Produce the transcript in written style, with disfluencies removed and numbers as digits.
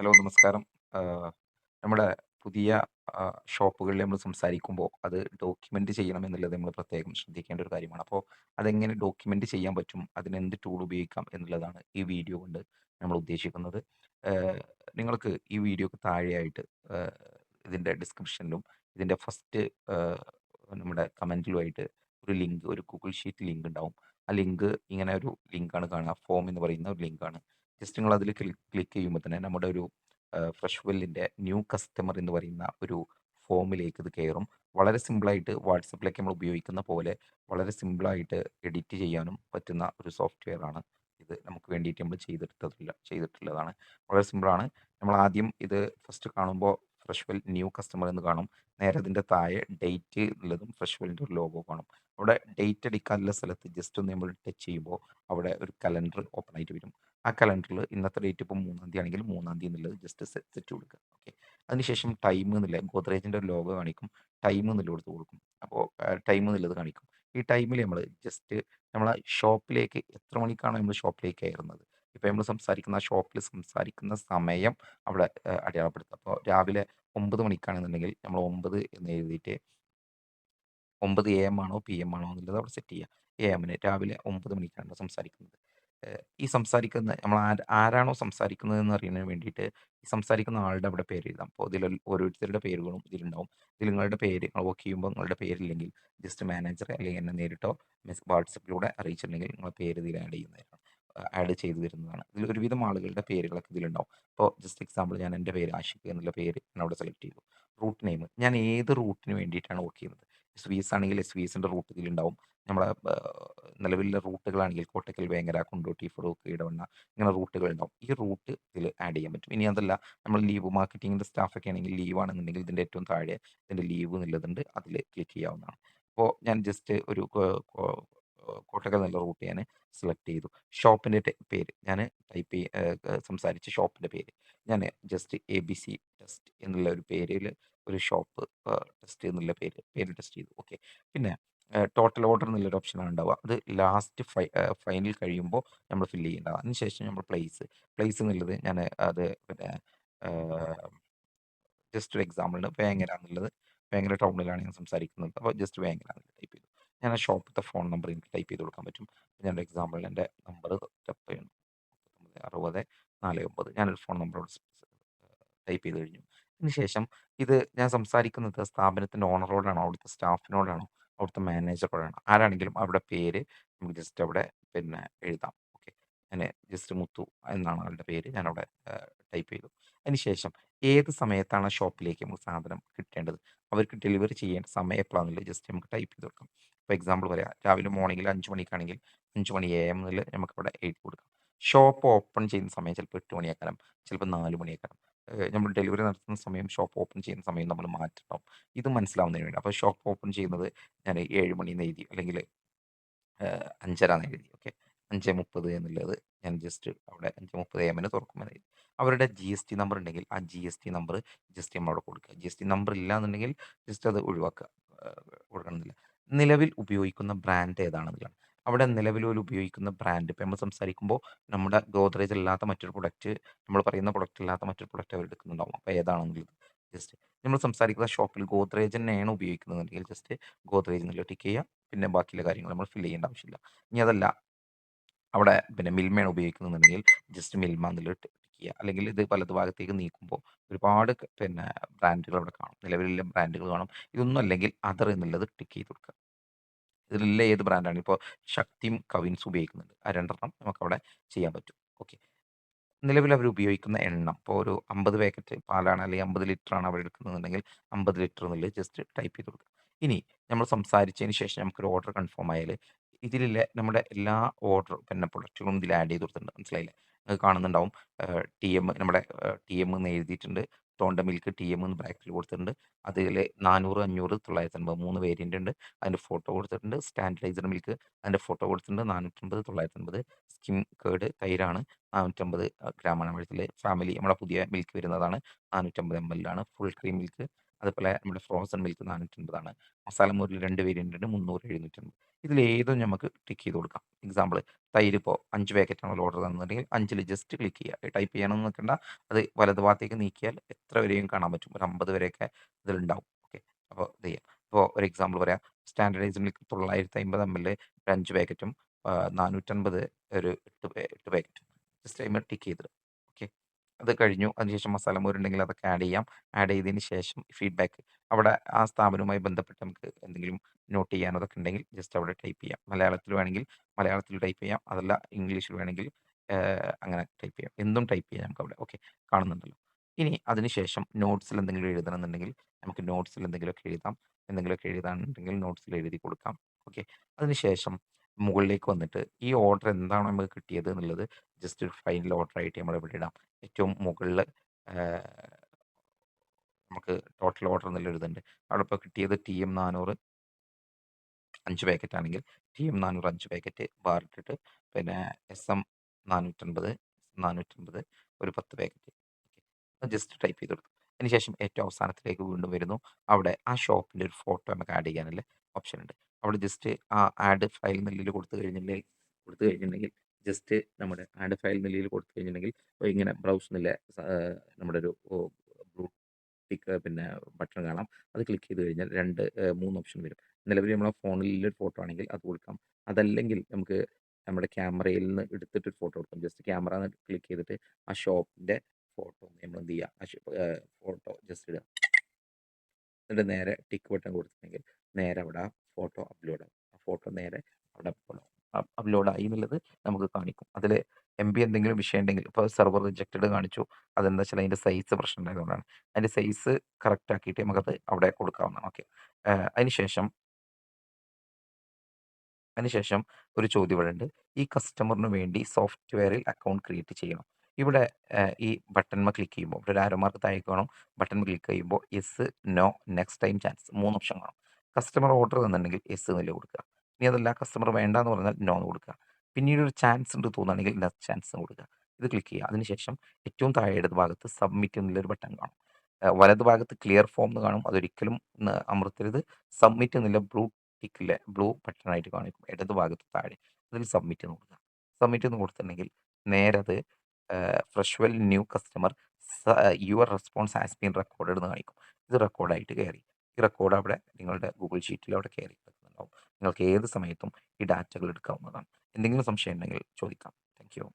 Hello, നമസ്കാരം. നമ്മുടെ പുതിയ ഷോപ്പുകളിൽ നമ്മൾ സംസാരിക്കുമ്പോൾ അത് ഡോക്യുമെന്റ് ചെയ്യണം എന്നുള്ളത് നമ്മൾ പ്രത്യേകം ശ്രദ്ധിക്കേണ്ട ഒരു കാര്യമാണ്. അപ്പോൾ അതെങ്ങനെ ഡോക്യുമെന്റ് ചെയ്യാൻ പറ്റും, അതിനെന്ത് ടൂൾ ഉപയോഗിക്കാം എന്നുള്ളതാണ് ഈ വീഡിയോ കൊണ്ട് നമ്മൾ ഉദ്ദേശിക്കുന്നത്. ആഹ്, നിങ്ങൾക്ക് ഈ വീഡിയോക്ക് താഴെയായിട്ട് ആഹ്, ഇതിൻ്റെ ഡിസ്ക്രിപ്ഷനിലും ഇതിൻ്റെ ഫസ്റ്റ് നമ്മുടെ കമൻറ്റിലുമായിട്ട് ഒരു ലിങ്ക്, ഒരു ഗൂഗിൾ ഷീറ്റ് ലിങ്ക് ഉണ്ടാവും. ആ ലിങ്ക് ഇങ്ങനെ ഒരു ലിങ്കാണ് കാണുക, ഫോം എന്ന് പറയുന്ന ഒരു ലിങ്കാണ്. ജസ്റ്റ് നിങ്ങൾ അതിൽ ക്ലിക്ക് ചെയ്യുമ്പോൾ തന്നെ നമ്മുടെ ഒരു ഫ്രഷ് വെല്ലിൻ്റെ ന്യൂ കസ്റ്റമർ എന്ന് പറയുന്ന ഒരു ഫോമിലേക്ക് ഇത് കയറും. വളരെ സിമ്പിളായിട്ട് വാട്സപ്പിലേക്ക് നമ്മൾ ഉപയോഗിക്കുന്ന പോലെ വളരെ സിമ്പിളായിട്ട് എഡിറ്റ് ചെയ്യാനും പറ്റുന്ന ഒരു സോഫ്റ്റ്വെയർ ആണ് ഇത്. നമുക്ക് വേണ്ടിയിട്ട് നമ്മൾ ചെയ്തിട്ടുള്ളതാണ്. വളരെ സിമ്പിളാണ്. നമ്മൾ ആദ്യം ഇത് ഫസ്റ്റ് കാണുമ്പോൾ ഫ്രഷ് വെൽ ന്യൂ കസ്റ്റമർ എന്ന് കാണും. നേരെ അതിൻ്റെ താഴെ ഡേറ്റ് ഉള്ളതും ഫ്രഷ് വെല്ലിൻ്റെ ഒരു ലോഗോ കാണും. അവിടെ ഡേറ്റ് അടിക്കാനുള്ള സ്ഥലത്ത് ജസ്റ്റ് ഒന്ന് നമ്മൾ ടച്ച് ചെയ്യുമ്പോൾ അവിടെ ഒരു കലണ്ടർ ഓപ്പൺ ആയിട്ട് വരും. ആ കലണ്ടറിൽ ഇന്നത്തെ ഡേറ്റ് ഇപ്പോൾ 3-ാം തീയതി ആണെങ്കിൽ 3-ാം തീയതി എന്നുള്ളത് ജസ്റ്റ് സെറ്റ് കൊടുക്കുക. ഓക്കെ. അതിനുശേഷം ടൈം എന്നുള്ള ഗോദ്റേജിൻ്റെ ഒരു ലോഗോ കാണിക്കും. ടൈം എന്നുള്ളത് കൊടുത്ത് കൊടുക്കും. അപ്പോൾ ടൈം എന്നുള്ളത് കാണിക്കും. ഈ ടൈമിൽ നമ്മൾ ജസ്റ്റ് നമ്മളെ ഷോപ്പിലേക്ക് എത്ര മണിക്കാണ് നമ്മൾ ഷോപ്പിലേക്ക് കയറുന്നത്, ഇപ്പോൾ നമ്മൾ സംസാരിക്കുന്ന ആ ഷോപ്പിൽ സംസാരിക്കുന്ന സമയം അവിടെ അടയാളപ്പെടുത്തുക. അപ്പോൾ രാവിലെ 9 മണിക്കാണെന്നുണ്ടെങ്കിൽ നമ്മൾ 9 എന്ന് എഴുതിയിട്ട് 9 എ എം ആണോ പി എം ആണോ എന്നുള്ളത് അവിടെ സെറ്റ് ചെയ്യുക. എ എമ്മിന് രാവിലെ 9 മണിക്കാണ് സംസാരിക്കുന്നത്. ഈ സംസാരിക്കുന്ന നമ്മൾ ആരാണോ സംസാരിക്കുന്നതെന്ന് അറിയുന്നതിന് വേണ്ടിയിട്ട് ഈ സംസാരിക്കുന്ന ആളുടെ അവിടെ പേര് എഴുതാം. അപ്പോൾ ഇതിൽ ഓരോരുത്തരുടെ പേരുകളും ഇതിലുണ്ടാവും. ഇതിൽ നിങ്ങളുടെ പേര് നിങ്ങൾ വർക്ക് ചെയ്യുമ്പോൾ നിങ്ങളുടെ പേരില്ലെങ്കിൽ ജസ്റ്റ് മാനേജറെ അല്ലെങ്കിൽ എന്നെ നേരിട്ടോ വാട്സപ്പിലൂടെ അറിയിച്ചിട്ടുണ്ടെങ്കിൽ നിങ്ങളുടെ പേര് ഇതിൽ ആഡ് ചെയ്യുന്നതായിരിക്കും. ആഡ് ചെയ്ത് തരുന്നതാണ്. ഇതിൽ ഒരുവിധം ആളുകളുടെ പേരുകളൊക്കെ ഇതിലുണ്ടാവും. ഇപ്പോൾ ജസ്റ്റ് എക്സാമ്പിൾ ഞാൻ എൻ്റെ പേര് ആഷിഖ് എന്നുള്ള പേര് ഞാൻ അവിടെ സെലക്ട് ചെയ്തു. റൂട്ട് നെയിം ഞാൻ ഏത് റൂട്ടിന് വേണ്ടിയിട്ടാണ് വർക്ക് ചെയ്യുന്നത്. എസ്-വി-എസ് ആണെങ്കിൽ എസ്-വി-എസിൻ്റെ റൂട്ട് ഇതിലുണ്ടാവും. നമ്മളെ നിലവിലുള്ള റൂട്ടുകളാണെങ്കിൽ കോട്ടക്കൽ, വേങ്ങര, കൊണ്ടോട്ടി, ഫറൂഖ്, ഇടവണ്ണ ഇങ്ങനെ റൂട്ടുകളുണ്ടാവും. ഈ റൂട്ട് ഇതിൽ ആഡ് ചെയ്യാൻ പറ്റും. ഇനി അതല്ല, നമ്മൾ ലീവ് മാർക്കറ്റിങ്ങിൻ്റെ സ്റ്റാഫൊക്കെ ആണെങ്കിൽ ലീവാണെന്നുണ്ടെങ്കിൽ ഇതിൻ്റെ ഏറ്റവും താഴെ ഇതിൻ്റെ ലീവ് എന്നുള്ളതുണ്ട്. അതിൽ ക്ലിക്ക് ചെയ്യാവുന്നതാണ്. അപ്പോൾ ഞാൻ ജസ്റ്റ് ഒരു കോട്ടക്കൽ എന്നുള്ള റൂട്ട് ഞാൻ സെലക്ട് ചെയ്തു. ഷോപ്പിൻ്റെ പേര് ഞാൻ സംസാരിച്ച ഷോപ്പിൻ്റെ പേര് ഞാൻ ജസ്റ്റ് ABC ടെസ്റ്റ് എന്നുള്ള ഒരു പേരിൽ ഒരു ഷോപ്പ് ടെസ്റ്റ് എന്നുള്ള പേര് ടെസ്റ്റ് ചെയ്തു. ഓക്കെ. പിന്നെ ടോട്ടൽ ഓർഡർ എന്നുള്ളൊരു ഓപ്ഷനാണ് ഉണ്ടാവുക. അത് ലാസ്റ്റ് ഫൈനൽ കഴിയുമ്പോൾ നമ്മൾ ഫില്ല് ചെയ്യേണ്ടതാണ്. അതിനുശേഷം നമ്മൾ പ്ലേസ് എന്നുള്ളത് ഞാൻ അത് പിന്നെ ജസ്റ്റ് ഒരു എക്സാമ്പിളിന് വേങ്ങര എന്നുള്ളത്, വേങ്ങര ടൗണിലാണ് ഞാൻ സംസാരിക്കുന്നത്. അപ്പോൾ ജസ്റ്റ് വേങ്ങര എന്ന് ടൈപ്പ് ചെയ്തു. ഞാൻ ആ ഷോപ്പിലത്തെ ഫോൺ നമ്പർ എനിക്ക് ടൈപ്പ് ചെയ്ത് കൊടുക്കാൻ പറ്റും. ഞാൻ ഒരു എക്സാമ്പിളിന് എൻ്റെ നമ്പർ 6049 ഞാനൊരു ഫോൺ നമ്പർ ടൈപ്പ് ചെയ്ത് കഴിഞ്ഞു. അതിനുശേഷം ഇത് ഞാൻ സംസാരിക്കുന്നത് സ്ഥാപനത്തിൻ്റെ ഓണറോടാണോ, അവിടുത്തെ സ്റ്റാഫിനോടാണോ, അവിടുത്തെ മാനേജറോടാണോ, ആരാണെങ്കിലും അവരുടെ പേര് നമുക്ക് ജസ്റ്റ് അവിടെ പിന്നെ എഴുതാം. ഓക്കെ. ഞാൻ ജസ്റ്റ് മുത്തു എന്നാണ് ആളുടെ പേര്. ഞാനവിടെ ടൈപ്പ് ചെയ്തു. അതിനുശേഷം ഏത് സമയത്താണ് ഷോപ്പിലേക്ക് നമുക്ക് സാധനം കിട്ടേണ്ടത്, അവർക്ക് ഡെലിവറി ചെയ്യേണ്ട സമയം എപ്പോഴാണെന്നുള്ളത് ജസ്റ്റ് നമുക്ക് ടൈപ്പ് ചെയ്ത് കൊടുക്കാം. ഇപ്പോൾ എക്സാമ്പിൾ പറയാം. രാവിലെ മോർണിംഗിൽ 5 മണിക്കാണെങ്കിൽ 5 മണി AM എന്നുള്ളത് നമുക്കവിടെ എഴുതി കൊടുക്കാം. ഷോപ്പ് ഓപ്പൺ ചെയ്യുന്ന സമയം ചിലപ്പോൾ 8 മണിയാക്കാരം, ചിലപ്പോൾ 4 മണിയാക്കാരം. നമ്മൾ ഡെലിവറി നടത്തുന്ന സമയം, ഷോപ്പ് ഓപ്പൺ ചെയ്യുന്ന സമയം നമ്മൾ മാറ്റണം. ഇത് മനസ്സിലാവുന്നതിന് വേണ്ടി. അപ്പോൾ ഷോപ്പ് ഓപ്പൺ ചെയ്യുന്നത് ഞാൻ 7 മണിന്ന് എഴുതി, അല്ലെങ്കിൽ 5:30 എന്ന് എഴുതി. ഓക്കെ. 5:30 എന്നുള്ളത് ഞാൻ ജസ്റ്റ് അവിടെ 5:30 AM തുറക്കുമെന്ന് എഴുതി. അവരുടെ GST നമ്പർ ഉണ്ടെങ്കിൽ ആ GST നമ്പർ ജസ്റ്റ് നമ്മളവിടെ കൊടുക്കുക. GST നമ്പർ ഇല്ല എന്നുണ്ടെങ്കിൽ ജസ്റ്റ് അത് ഒഴിവാക്കുക. കൊടുക്കണമെന്നില്ല. നിലവിൽ ഉപയോഗിക്കുന്ന ബ്രാൻഡ് ഏതാണെന്നുള്ളതാണ്. അവിടെ നിലവിൽ ഓല് ഉപയോഗിക്കുന്ന ബ്രാൻഡ് ഇപ്പോൾ നമ്മൾ സംസാരിക്കുമ്പോൾ നമ്മുടെ ഗോദ്റേജ് അല്ലാത്ത മറ്റൊരു പ്രൊഡക്റ്റ്, നമ്മൾ പറയുന്ന പ്രൊഡക്റ്റ് അല്ലാത്ത മറ്റൊരു പ്രൊഡക്റ്റ് അവർ എടുക്കുന്നുണ്ടാവും. അപ്പോൾ ഏതാണെന്നുള്ളത് ജസ്റ്റ് നമ്മൾ സംസാരിക്കുന്ന ഷോപ്പിൽ ഗോദ്റേജ് തന്നെയാണ് ഉപയോഗിക്കുന്നതെങ്കിൽ ജസ്റ്റ് ഗോദ്റേജ് എന്നുള്ളത് ടിക്ക് ചെയ്യുക. പിന്നെ ബാക്കിയുള്ള കാര്യങ്ങൾ നമ്മൾ ഫില്ല് ചെയ്യേണ്ട ആവശ്യമില്ല. ഇനി അതല്ല, അവിടെ പിന്നെ മിൽമയാണ് ഉപയോഗിക്കുന്നുണ്ടെങ്കിൽ ജസ്റ്റ് മിൽമ എന്നുള്ളത് ടിക്ക് ചെയ്യുക. അല്ലെങ്കിൽ ഇത് വലത് ഭാഗത്തേക്ക് നീക്കുമ്പോൾ ഒരുപാട് പിന്നെ ബ്രാൻഡുകൾ അവിടെ കാണും. നിലവിലുള്ള ബ്രാൻഡുകൾ കാണും. ഇതൊന്നും അല്ലെങ്കിൽ അതർ എന്നുള്ളത് ടിക്ക് ചെയ്ത് കൊടുക്കുക. ഇതിലുള്ള ഏത് ബ്രാൻഡാണ്, ഇപ്പോൾ ശക്തിയും കവിൻസും ഉപയോഗിക്കുന്നുണ്ട്. ആ 2 എണ്ണം നമുക്കവിടെ ചെയ്യാൻ പറ്റും. ഓക്കെ. നിലവിൽ അവർ ഉപയോഗിക്കുന്ന എണ്ണം ഇപ്പോൾ ഒരു 50 പാക്കറ്റ് പാലാണ് അല്ലെങ്കിൽ 50 ലിറ്ററാണ് അവർ എടുക്കുന്നതെന്നുണ്ടെങ്കിൽ 50 ലിറ്റർ എന്നുള്ളത് ജസ്റ്റ് ടൈപ്പ് ചെയ്ത് കൊടുക്കുക. ഇനി നമ്മൾ സംസാരിച്ചതിന് ശേഷം നമുക്കൊരു ഓർഡർ കൺഫേം ആയാൽ ഇതിലുള്ള നമ്മുടെ എല്ലാ ഓർഡർ പിന്നെ പ്രൊഡക്റ്റുകളും ഇതിൽ ആഡ് ചെയ്ത് കൊടുത്തിട്ടുണ്ട്. മനസ്സിലായില്ലേ? നിങ്ങൾക്ക് കാണുന്നുണ്ടാവും. TM നമ്മുടെ TM എന്ന് എഴുതിയിട്ടുണ്ട്. ടോണ്ട മിൽക്ക് TM എന്ന് ബ്രാക്കറ്റിൽ കൊടുത്തിട്ടുണ്ട്. അതിൽ 400, 500, 950 3 വേരിയൻ്റ് ഉണ്ട്. അതിൻ്റെ ഫോട്ടോ കൊടുത്തിട്ടുണ്ട്. സ്റ്റാൻഡർഡൈസ്ഡ് മിൽക്ക് അതിൻ്റെ ഫോട്ടോ കൊടുത്തിട്ടുണ്ട്. 450, 950. സ്കിം കേർഡ് തൈരാണ്. 450 ഗ്രാമാണ്. ഇതിൽ ഫാമിലി നമ്മുടെ പുതിയ മിൽക്ക് വരുന്നതാണ്. 450 ml ഫുൾ ക്രീം മിൽക്ക് അതുപോലെ നമ്മുടെ ഫ്രോസൺ മിൽക്ക് 450 മസാല മോരിൽ 2 വേരിയന്റ് ഉണ്ട് 300, 750. ഇതിലേതും നമുക്ക് ടിക്ക് ചെയ്ത് കൊടുക്കാം. എക്സാമ്പിൾ തൈര് ഇപ്പോൾ 5 പാക്കറ്റാണല്ലോ ഓർഡർ തന്നിട്ടുണ്ടെങ്കിൽ 5ൽ ജസ്റ്റ് ക്ലിക്ക് ചെയ്യുക. ടൈപ്പ് ചെയ്യാനൊന്നും നിൽക്കണ്ട. അത് വലത് ഭാഗത്തേക്ക് നീക്കിയാൽ എത്ര വരെയും കാണാൻ പറ്റും. ഒരു 50 വരെയൊക്കെ ഇതിലുണ്ടാവും. ഓക്കെ. അപ്പോൾ ഇത് ചെയ്യാം. ഇപ്പോൾ ഒരു എക്സാമ്പിൾ പറയാം. സ്റ്റാൻഡേർഡൈസ്ഡ് മിൽക്ക് 950 ml ഒരു 5 പാക്കറ്റും 450 ഒരു 8 പാക്കറ്റും. ജസ്റ്റ് അതിന്മേൽ ടിക്ക് ചെയ്തിടുക. ഓക്കെ. അത് കഴിഞ്ഞു. അതിനുശേഷം മസാല മോരുണ്ടെങ്കിൽ അതൊക്കെ ആഡ് ചെയ്യാം. ആഡ് ചെയ്തതിന് ശേഷം ഫീഡ്ബാക്ക് അവിടെ ആ സ്ഥാപനവുമായി ബന്ധപ്പെട്ട് നമുക്ക് എന്തെങ്കിലും നോട്ട് ചെയ്യാനോ അതൊക്കെ ഉണ്ടെങ്കിൽ ജസ്റ്റ് അവിടെ ടൈപ്പ് ചെയ്യാം. മലയാളത്തിൽ വേണമെങ്കിൽ മലയാളത്തിൽ ടൈപ്പ് ചെയ്യാം. അതല്ല ഇംഗ്ലീഷിൽ വേണമെങ്കിൽ അങ്ങനെ ടൈപ്പ് ചെയ്യാം. എന്തും ടൈപ്പ് ചെയ്യാം നമുക്കവിടെ. ഓക്കെ. കാണുന്നുണ്ടല്ലോ. ഇനി അതിനുശേഷം നോട്ട്സിൽ എന്തെങ്കിലും എഴുതണമെന്നുണ്ടെങ്കിൽ നമുക്ക് നോട്ട്സിൽ എന്തെങ്കിലുമൊക്കെ എഴുതാം. എന്തെങ്കിലുമൊക്കെ എഴുതാനുണ്ടെങ്കിൽ നോട്ട്സിൽ എഴുതി കൊടുക്കാം. ഓക്കെ. അതിനുശേഷം മുകളിലേക്ക് വന്നിട്ട് ഈ ഓർഡർ എന്താണോ നമുക്ക് കിട്ടിയത് എന്നുള്ളത് ജസ്റ്റ് ഒരു ഫൈനൽ ഓർഡർ ആയിട്ട് നമ്മൾ ഇവിടെ ഇടാം. ഏറ്റവും മുകളിൽ നമുക്ക് ടോട്ടൽ ഓർഡർ എന്നുള്ള ഇതുണ്ട്. അവിടെ ഇപ്പോൾ കിട്ടിയത് TM 400 5 പാക്കറ്റ് ആണെങ്കിൽ TM 400 5 പാക്കറ്റ് ബാർ ഇട്ടിട്ട് പിന്നെ SM 450 450 ഒരു 10 പാക്കറ്റ്. ജസ്റ്റ് ടൈപ്പ് ചെയ്ത് കൊടുക്കും. അതിനുശേഷം ഏറ്റവും അവസാനത്തിലേക്ക് വീണ്ടും വരുന്നു. അവിടെ ആ ഷോപ്പിൻ്റെ ഒരു ഫോട്ടോ നമുക്ക് ആഡ് ചെയ്യാനുള്ള ഓപ്ഷൻ ഉണ്ട്. അവിടെ ജസ്റ്റ് ആ ആഡ് ഫയൽ എന്നുള്ളതിൽ കൊടുത്തു കഴിഞ്ഞിട്ടുണ്ടെങ്കിൽ ജസ്റ്റ് നമ്മുടെ ആഡ് ഫയൽ എന്നുള്ളതിൽ കൊടുത്തു കഴിഞ്ഞിട്ടുണ്ടെങ്കിൽ ഇങ്ങനെ ബ്രൗസ് എന്നുള്ള നമ്മുടെ ഒരു ബ്ലൂ ടിക്ക് പിന്നെ ബട്ടൺ കാണാം. അത് ക്ലിക്ക് ചെയ്ത് കഴിഞ്ഞാൽ 3 ഓപ്ഷൻ വരും. നിലവിൽ നമ്മളെ ഫോണിൽ ഒരു ഫോട്ടോ ആണെങ്കിൽ അത് കൊടുക്കാം. അതല്ലെങ്കിൽ നമുക്ക് നമ്മുടെ ക്യാമറയിൽ നിന്ന് എടുത്തിട്ട് ഫോട്ടോ കൊടുക്കാം. ജസ്റ്റ് ക്യാമറ ക്ലിക്ക് ചെയ്തിട്ട് ആ ഷോപ്പിൻ്റെ ഫോട്ടോ നമ്മൾ എന്ത് ചെയ്യുക ഫോട്ടോ ജസ്റ്റ് ഇടുക. എന്നിട്ട് നേരെ ടിക്ക് ബട്ടൺ കൊടുത്തിട്ടുണ്ടെങ്കിൽ നേരെ അവിടെ ആ ഫോട്ടോ അപ്ലോഡ് ആവും. ആ ഫോട്ടോ നേരെ അവിടെ അപ്ലോഡ് ആയി എന്നുള്ളത് നമുക്ക് കാണിക്കും. അതിൽ MB എന്തെങ്കിലും വിഷയം ഉണ്ടെങ്കിൽ ഇപ്പോൾ സെർവർ റിജക്റ്റഡ് കാണിച്ചു. അതെന്താ വെച്ചാൽ അതിൻ്റെ സൈസ് പ്രശ്നം ഉണ്ടായതുകൊണ്ടാണ്. അതിൻ്റെ സൈസ് കറക്റ്റ് ആക്കിയിട്ട് നമുക്കത് അവിടെ കൊടുക്കാവുന്നതാണ്. ഓക്കെ. അതിനുശേഷം അതിനുശേഷം ഒരു ചോദ്യം ഇവിടെ ഉണ്ട്. ഈ കസ്റ്റമറിന് വേണ്ടി സോഫ്റ്റ്വെയറിൽ അക്കൗണ്ട് ക്രിയേറ്റ് ചെയ്യണം. ഇവിടെ ഈ ബട്ടൺമേ ക്ലിക്ക് ചെയ്യുമ്പോൾ ഇവിടെ ഒരു ആരോ മാർക്ക് താഴേക്ക് കാണും. ബട്ടൺ ക്ലിക്ക് ചെയ്യുമ്പോൾ yes, no, next time chance 3 option കാണും. കസ്റ്റമർ ഓർഡർ തന്നിട്ടുണ്ടെങ്കിൽ യെസ് എന്നല്ലേ കൊടുക്കുക. ഇനി അതല്ല കസ്റ്റമർ വേണ്ട എന്ന് പറഞ്ഞാൽ നോ എന്ന് കൊടുക്കുക. പിന്നീട് ഒരു ചാൻസ് ഉണ്ട് തോന്നുകയാണെങ്കിൽ നെക്സ്റ്റ് ചാൻസ് കൊടുക്കുക. ഇത് ക്ലിക്ക് ചെയ്യുക. അതിനുശേഷം ഏറ്റവും താഴെ ഇടത് ഭാഗത്ത് സബ്മിറ്റ് എന്നുള്ളൊരു ബട്ടൺ കാണും. വലത് ഭാഗത്ത് ക്ലിയർ ഫോം എന്ന് കാണും. അതൊരിക്കലും അമർത്തരുത്. സബ്മിറ്റ് എന്നുള്ള ടിക്കില്ലേ ബ്ലൂ ബട്ടണായിട്ട് കാണിക്കും ഇടത് ഭാഗത്ത് താഴെ. അതിൽ സബ്മിറ്റ് എന്ന് കൊടുക്കുക. സബ്മിറ്റ് എന്ന് കൊടുത്തിട്ടുണ്ടെങ്കിൽ നേരെ അത് fresh new customer your response has been recorded എന്ന് കാണിക്കും. ഇത് റെക്കോർഡായിട്ട് കയറി. ഈ റെക്കോർഡ് അവിടെ നിങ്ങളുടെ ഗൂഗിൾ ഷീറ്റിൽ അവിടെ കയറി കിടക്കുന്നുണ്ടാവും. നിങ്ങൾക്ക് ഏത് സമയത്തും ഈ ഡാറ്റകൾ എടുക്കാവുന്നതാണ്. എന്തെങ്കിലും സംശയം ഉണ്ടെങ്കിൽ ചോദിക്കാം. Thank you.